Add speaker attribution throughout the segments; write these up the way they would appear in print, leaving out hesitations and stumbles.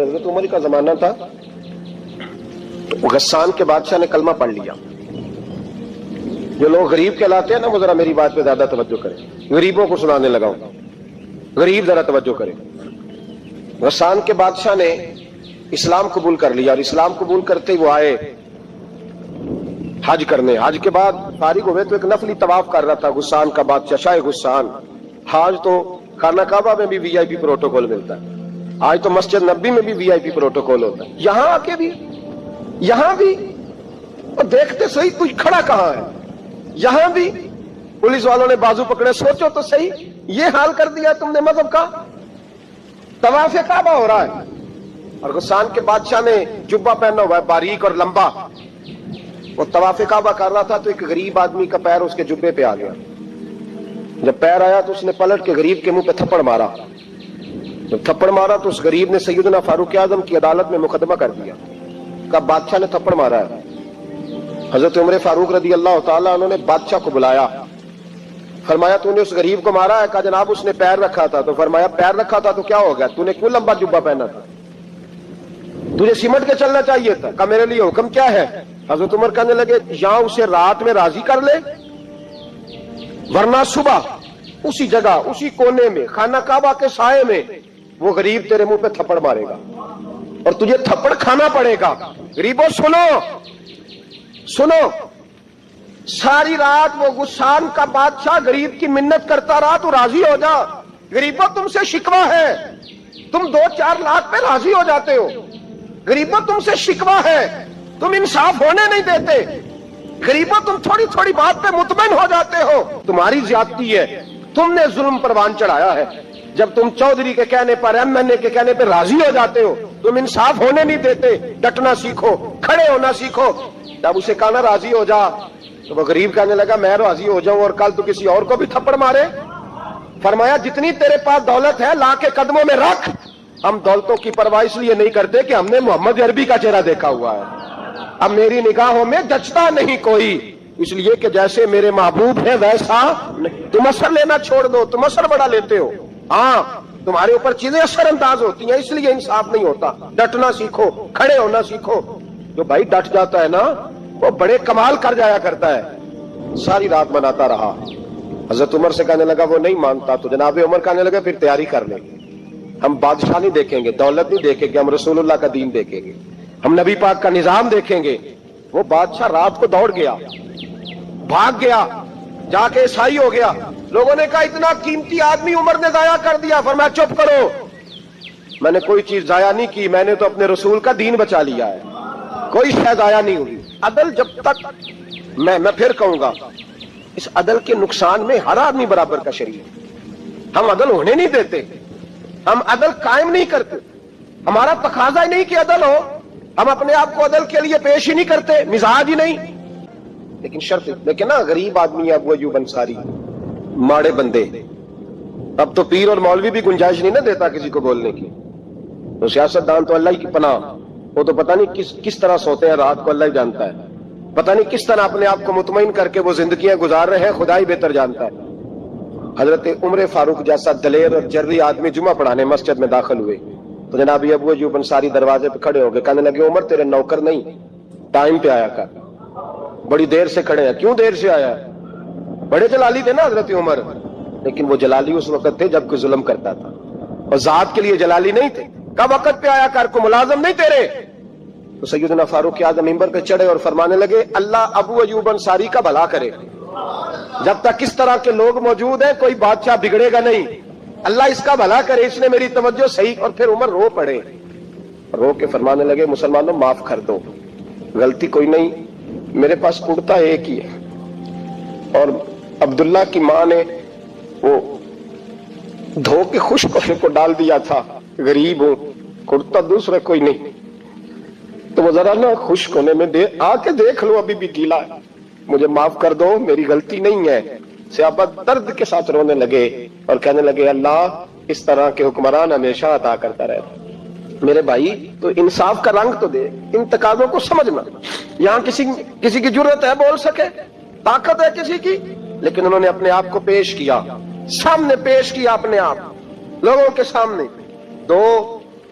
Speaker 1: حضرت عمر کا زمانہ تھا، غسان کے بادشاہ نے کلمہ پڑھ لیا۔ جو لوگ غریب کہلاتے ہیں نا، وہ ذرا میری بات پہ زیادہ توجہ کریں، غریبوں کو سنانے لگا ہوں، غریب ذرا توجہ کریں۔ غسان کے بادشاہ نے اسلام قبول کر لیا، اور اسلام قبول کرتے ہی وہ آئے حج کرنے۔ حج کے بعد فارغ ہوئے تو ایک نفلی طواف کر رہا تھا غسان کا بادشاہ، شاہ غسان۔ حج تو خانہ کعبہ میں بھی وی آئی پی پروٹوکول ملتا ہے، آج تو مسجد نبی میں بھی وی آئی پی پروٹوکول ہوتا ہے، یہاں آ کے بھی، یہاں بھی اور دیکھتے صحیح کچھ کھڑا کہاں ہے، یہاں بھی پولیس والوں نے بازو پکڑے۔ سوچو تو صحیح، یہ حال کر دیا تم نے مذہب کا۔ طواف کعبہ ہو رہا ہے اور غسان کے بادشاہ نے جبہ پہنا ہوا ہے باریک اور لمبا، وہ طواف کعبہ کر رہا تھا تو ایک غریب آدمی کا پیر اس کے جبے پہ آ گیا۔ جب پیر آیا تو اس نے پلٹ کے غریب کے منہ پہ تھپڑ مارا۔ جب تھپڑ مارا تو اس غریب نے سیدنا فاروق اعظم کی عدالت میں مقدمہ کر دیا، کہا بادشاہ نے تھپڑ مارا ہے۔ حضرت عمر فاروق رضی اللہ تعالیٰ عنہ نے بادشاہ کو بلایا، فرمایا تو نے اس غریب کو مارا ہے؟ کہا جناب اس نے پیر رکھا تھا۔ تو فرمایا پیر رکھا تھا تو کیا ہو گیا، تو نے کیوں لمبا جبہ پہنا تھا، تجھے سمٹ کے چلنا چاہیے تھا۔ کہا میرے لیے حکم کیا ہے؟ حضرت عمر کہنے لگے یا اسے رات میں راضی کر لے، ورنہ صبح اسی جگہ اسی کونے میں خانہ کعبہ کے سائے میں وہ غریب تیرے منہ پہ تھپڑ مارے گا اور تجھے تھپڑ کھانا پڑے گا۔ غریبوں سنو سنو، ساری رات وہ غسان کا بادشاہ غریب کی منت کرتا رہا، تو راضی ہو جا۔ غریبوں تم سے شکوہ ہے، تم 2-4 لاکھ پہ راضی ہو جاتے ہو۔ غریبوں تم سے شکوہ ہے، تم انصاف ہونے نہیں دیتے۔ غریبوں تم تھوڑی تھوڑی بات پہ مطمئن ہو جاتے ہو، تمہاری زیادتی ہے، تم نے ظلم پروان چڑھایا ہے۔ جب تم چودھری کے کہنے پر، ایم این اے کے کہنے پہ راضی ہو جاتے ہو، تم انصاف ہونے نہیں دیتے۔ ڈٹنا سیکھو، کھڑے ہونا سیکھو۔ جب اسے کہا نا راضی ہو جا، تو وہ غریب کہنے لگا میں راضی ہو جاؤں اور کل تو کسی اور کو بھی تھپڑ مارے؟ فرمایا جتنی تیرے پاس دولت ہے لا کے قدموں میں رکھ، ہم دولتوں کی پرواہ اس لیے نہیں کرتے کہ ہم نے محمد عربی کا چہرہ دیکھا ہوا ہے، اب میری نگاہوں میں جچتا نہیں کوئی، اس لیے کہ جیسے میرے محبوب ہے ویسا نہیں۔ تم اثر لینا چھوڑ دو، تم اثر بڑا لیتے ہو، ہاں تمہارے اوپر چیزیں اثر انداز ہوتی ہیں، اس لیے انصاف نہیں ہوتا۔ ڈٹنا سیکھو، کھڑے ہونا سیکھو۔ جو بھائی ڈٹ جاتا ہے نا وہ بڑے کمال کر جایا کرتا ہے۔ ساری رات مناتا رہا۔ حضرت عمر سے کہنے لگا وہ نہیں مانتا، تو جناب عمر کہنے لگا پھر تیاری کر لیں گے، ہم بادشاہ نہیں دیکھیں گے، دولت نہیں دیکھیں گے، ہم رسول اللہ کا دین دیکھیں گے، ہم نبی پاک کا نظام دیکھیں گے۔ وہ بادشاہ رات کو دوڑ گیا، بھاگ گیا، جا کے عیسائی ہو گیا۔ لوگوں نے کہا اتنا قیمتی آدمی عمر نے ضائع کر دیا۔ فرمایا چپ کرو، میں نے کوئی چیز ضائع نہیں کی، میں نے تو اپنے رسول کا دین بچا لیا ہے، کوئی شے ضائع نہیں ہوئی۔ عدل جب تک میں پھر کہوں گا، اس عدل کے نقصان میں ہر آدمی برابر کا شریک۔ ہم عدل ہونے نہیں دیتے، ہم عدل قائم نہیں کرتے، ہمارا تقاضا ہی نہیں کہ عدل ہو، ہم اپنے آپ کو عدل کے لیے پیش ہی نہیں کرتے، مزاج ہی نہیں۔ لیکن شرط لیکن نا غریب آدمی ابو ایوب انصاری، ماڑے بندے، اب تو پیر اور مولوی بھی گنجائش نہیں نہ دیتا کسی کو بولنے کی، تو سیاست دان تو اللہ ہی کی پناہ، وہ تو پتہ نہیں کس طرح سوتے ہیں رات کو، اللہ ہی جانتا ہے، پتہ نہیں کس طرح اپنے آپ کو مطمئن کر کے وہ زندگیاں گزار رہے ہیں، خدا ہی بہتر جانتا ہے۔ حضرت عمر فاروق جیسا دلیر اور جرری آدمی جمعہ پڑھانے مسجد میں داخل ہوئے تو جناب ابو ایوب انصاری دروازے پہ کھڑے ہو گئے، کہنے لگے عمر تیرے نوکر نہیں، ٹائم پہ آیا کر، بڑی دیر سے کھڑے ہیں۔ کیوں دیر سے آیا؟ بڑے جلالی تھے نا حضرت عمر، لیکن وہ جلالی اس وقت تھے جب کوئی ظلم کرتا تھا، اور ذات کے لیے جلالی نہیں تھے۔ کب وقت پہ آیا کر، کو ملازم نہیں تیرے؟ تو سیدنا فاروق اعظم منبر پہ چڑھے اور فرمانے لگے اللہ ابو ایوب انصاری کا بھلا کرے، جب تک اس طرح کے لوگ موجود ہیں کوئی بادشاہ بگڑے گا نہیں، اللہ اس کا بھلا کرے، اس نے میری توجہ صحیح۔ اور پھر عمر رو پڑے، رو کے فرمانے لگے مسلمانوں معاف کر دو، غلطی کوئی نہیں، میرے پاس کرتا ایک ہی ہے، اور عبداللہ کی ماں نے وہ دھو کے خشک ہونے کو ڈال دیا تھا، غریب ہوں، کرتا دوسرا کوئی نہیں، تو وہ ذرا نا خشک ہونے میں آ کے دیکھ لو، ابھی بھی گیلا ہے، مجھے معاف کر دو، میری غلطی نہیں ہے۔ صحابہ درد کے ساتھ رونے لگے اور کہنے لگے اللہ اس طرح کے حکمران ہمیشہ عطا کرتا رہتا۔ میرے بھائی تو انصاف کا رنگ تو دے، ان تقاضوں کو سمجھنا۔ یہاں کسی کی جرت ہے بول سکے، طاقت ہے کسی کی، لیکن انہوں نے اپنے آپ کو پیش کیا، سامنے پیش کیا اپنے آپ لوگوں کے سامنے۔ 2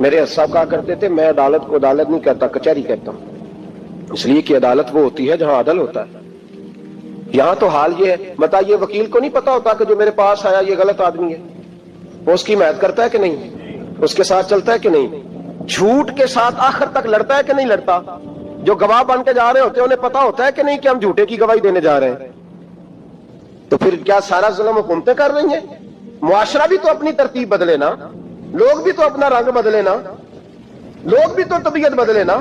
Speaker 1: میرے صاحب کہا کرتے تھے میں عدالت کو عدالت نہیں کہتا کچہری کہتا ہوں، اس لیے کہ عدالت وہ ہوتی ہے جہاں عدل ہوتا ہے۔ یہاں تو حال یہ ہے، بتائیے وکیل کو نہیں پتا ہوتا کہ جو میرے پاس آیا یہ غلط آدمی ہے، وہ اس کی حمایت کرتا ہے کہ نہیں، اس کے ساتھ چلتا ہے کہ نہیں، جھوٹ کے ساتھ آخر تک لڑتا ہے کہ نہیں لڑتا، جو گواہ بن کے جا رہے ہوتے ہیں انہیں پتا ہوتا ہے کہ نہیں کہ ہم جھوٹے کی گواہی دینے جا رہے ہیں، تو پھر کیا سارا ظلم حکومتیں کر رہی ہیں؟ معاشرہ بھی تو اپنی ترتیب بدلے نا، لوگ بھی تو اپنا رنگ بدلے نا، لوگ بھی تو طبیعت بدلے نا۔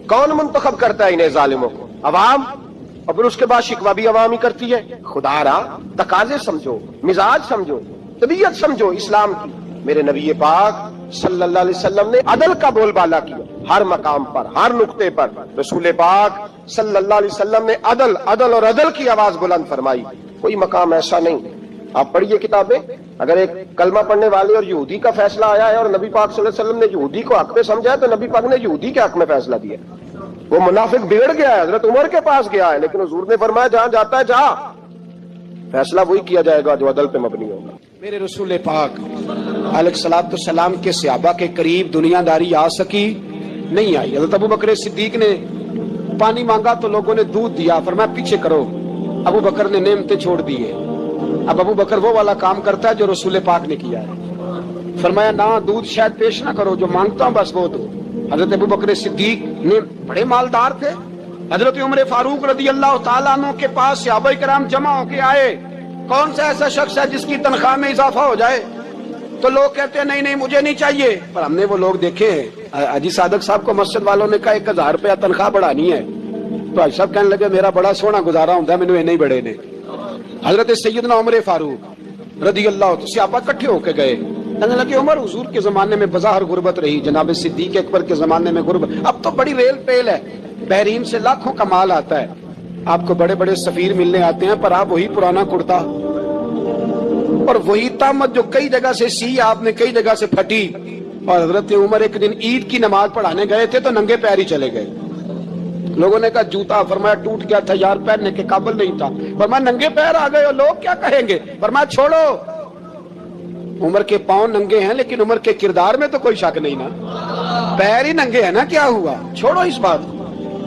Speaker 1: کون منتخب کرتا ہے انہیں ظالموں کو؟ عوام، اور پھر اس کے بعد شکوہ بھی عوام ہی کرتی ہے۔ خدا را تقاضے سمجھو، مزاج سمجھو، طبیعت سمجھو اسلام کی۔ میرے نبی پاک صلی اللہ علیہ وسلم نے عدل کا بول بالا کیا ہر مقام پر، ہر نقطے پر۔ رسول پاک صلی اللہ علیہ وسلم نے عدل عدل اور عدل کی آواز بلند فرمائی۔ کوئی مقام ایسا نہیں، آپ پڑھیے کتابیں، اگر ایک کلمہ پڑھنے والے اور یہودی کا فیصلہ آیا ہے اور نبی پاک صلی اللہ علیہ وسلم نے یہودی کو حق میں سمجھا ہے تو نبی پاک نے یہودی کے حق میں فیصلہ دیا۔ وہ منافق بگڑ گیا ہے، حضرت عمر کے پاس گیا ہے، لیکن حضور نے فرمایا جہاں جاتا ہے جا، فیصلہ وہی کیا جائے گا جو عدل پہ مبنی ہوگا۔
Speaker 2: میرے رسول پاک علیہ الصلوۃ والسلام کے صحابہ کے قریب دنیا داری آ سکی نہیں آئی۔ حضرت ابو بکر صدیق نے پانی مانگا تو لوگوں نے دودھ دیا، فرمایا پیچھے کرو، ابو بکر نے نعمتیں چھوڑ دیے۔ اب ابو بکر وہ والا کام کرتا ہے جو رسول پاک نے کیا ہے، فرمایا نہ دودھ شاید پیش نہ کرو، جو مانگتا ہوں بس وہ دو۔ حضرت ابو بکر صدیق نے بڑے مالدار تھے، حضرت عمر فاروق رضی اللہ تعالیٰ عنہ کے پاس صحابہ کرام جمع ہو کے آئے، کون سا ایسا شخص ہے جس کی تنخواہ میں اضافہ ہو جائے؟ تو لوگ کہتے ہیں نہیں نہیں مجھے نہیں چاہیے، پر ہم نے وہ لوگ دیکھے ہیں، حاجی صادق صاحب کو مسجد والوں نے کہا 1000 روپیہ تنخواہ بڑھانی ہے، تو حاجی صاحب کہنے لگے میرا بڑا سونا گزارا ہوتا ہے، مینوں نہیں بڑے نے۔ حضرت سیدنا عمر فاروق رضی اللہ عنہ صحابہ اکٹھے ہو کے گئے، کہنے لگے عمر حضور کے زمانے میں بظاہر غربت رہی، جناب صدیق اکبر کے زمانے میں غربت، اب تو بڑی ریل پیل ہے، بحرین سے لاکھوں کا مال آتا ہے، آپ کو بڑے بڑے سفیر ملنے آتے ہیں، پر آپ وہی پرانا کرتا اور وہی تامت جو کئی جگہ سے سی آپ نے کئی جگہ سے پھٹی۔ اور حضرت عمر ایک دن عید کی نماز پڑھانے گئے تھے تو ننگے پیر ہی چلے گئے، لوگوں نے کہا جوتا، فرمایا ٹوٹ گیا تھا یار، پہننے کے قابل نہیں تھا، فرمایا ننگے پیر آ گئے ہو، لوگ کیا کہیں گے؟ فرمایا چھوڑو، عمر کے پاؤں ننگے ہیں لیکن عمر کے کردار میں تو کوئی شک نہیں نا، پیر ہی ننگے ہیں نا، کیا ہوا؟ چھوڑو اس بات کو،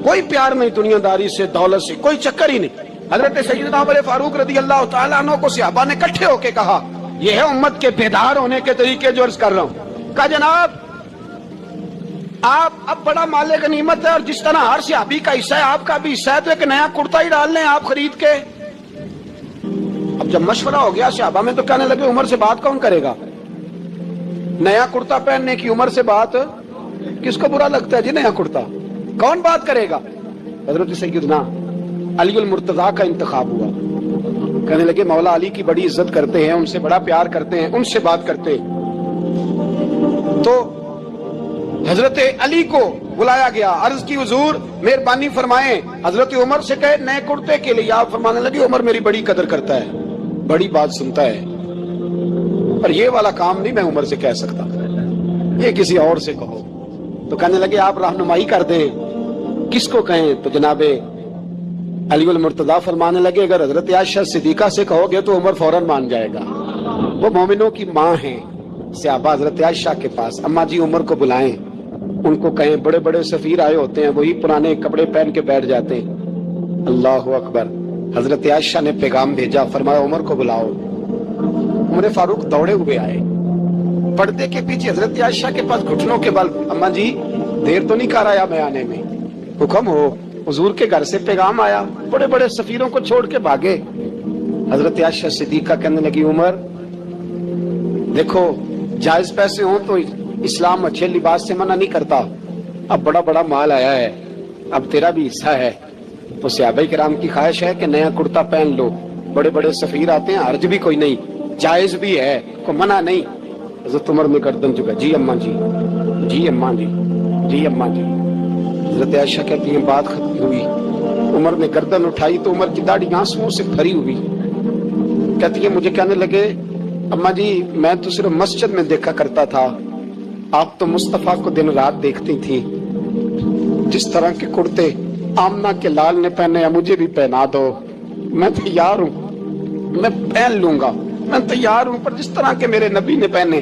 Speaker 2: کوئی پیار نہیں دنیا داری سے، دولت سے، کوئی چکر ہی نہیں۔ حضرت سیدنا عمر فاروق رضی اللہ تعالیٰ عنہ کو صحابہ نے اکٹھے ہو کے کہا، یہ ہے امت کے بیدار ہونے کے طریقے جو عرض کر رہا ہوں۔ کہا جناب آپ اب بڑا مال غنیمت ہے اور جس طرح ہر صحابی کا حصہ ہے آپ کا بھی حصہ ہے، تو ایک نیا کرتا ہی ڈال لیں آپ خرید کے۔ اب جب مشورہ ہو گیا صحابہ میں تو کہنے لگے عمر سے بات کون کرے گا؟ نیا کرتا پہننے کی عمر سے بات کس کو برا لگتا ہے جی؟ نیا کرتا کون بات کرے گا؟ حضرت سیدنا علی المرتضیٰ کا انتخاب ہوا، کہنے لگے مولا علی کی بڑی عزت کرتے ہیں، ان سے بڑا پیار کرتے ہیں، ان سے بات کرتے۔ تو حضرت علی کو بلایا گیا، عرض کی حضور مہربانی فرمائیں، حضرت عمر سے کہے نئے کرتے کے لیے، آپ فرمانے لگے عمر میری بڑی قدر کرتا ہے، بڑی بات سنتا ہے، پر یہ والا کام نہیں میں عمر سے کہہ سکتا، یہ کسی اور سے کہو۔ تو کہنے لگے آپ رہنمائی کر دیں کس کو کہیں؟ تو جناب علی المرتضیٰ فرمانے لگے اگر حضرت عائشہ صدیقہ سے کہو گے تو عمر فوراً مان جائے گا، وہ مومنوں کی ماں ہیں۔ صحابہ حضرت عائشہ کے پاس، اماں جی عمر کو بلائیں، ان کو کہیں بڑے بڑے سفیر آئے ہوتے ہیں وہی پرانے کپڑے پہن کے بیٹھ جاتے ہیں۔ اللہ اکبر، حضرت عائشہ نے پیغام بھیجا، فرمایا عمر کو بلاؤ۔ عمر فاروق دوڑے ہوئے آئے، پردے کے پیچھے حضرت عائشہ کے پاس گھٹنوں کے بل، اماں جی دیر تو نہیں کر آیا میں آنے میں؟ حکم ہو، حضور کے گھر سے پیغام آیا، بڑے بڑے سفیروں کو چھوڑ کے بھاگے۔ حضرت عائشہ صدیقہ کہنے لگی عمر دیکھو جائز پیسے ہوں تو اسلام اچھے لباس سے منع نہیں کرتا، اب بڑا بڑا مال آیا ہے، اب تیرا بھی حصہ ہے، تو صحابہ کرام کی خواہش ہے کہ نیا کرتا پہن لو، بڑے بڑے سفیر آتے ہیں، حرج بھی کوئی نہیں، جائز بھی ہے، کوئی منع نہیں۔ حضرت عمر نے گردن جھکا، جی اماں جی، جی اماں جی، جی اماں جی۔ حضرت عائشہ کہتی ہیں بات ختم ہوئی، عمر نے گردن اٹھائی تو عمر کی داڑھی آنسوؤں سے بھری ہوئی، کہتی ہے مجھے کہنے لگے اماں جی میں تو صرف مسجد میں دیکھا کرتا تھا، آپ تو مصطفیٰ کو دن رات دیکھتی تھی، جس طرح کے کرتے آمنہ کے لال نے پہنے ہیں مجھے بھی پہنا دو، میں تیار ہوں، میں پہن لوں گا، میں تیار ہوں، پر جس طرح کے میرے نبی نے پہنے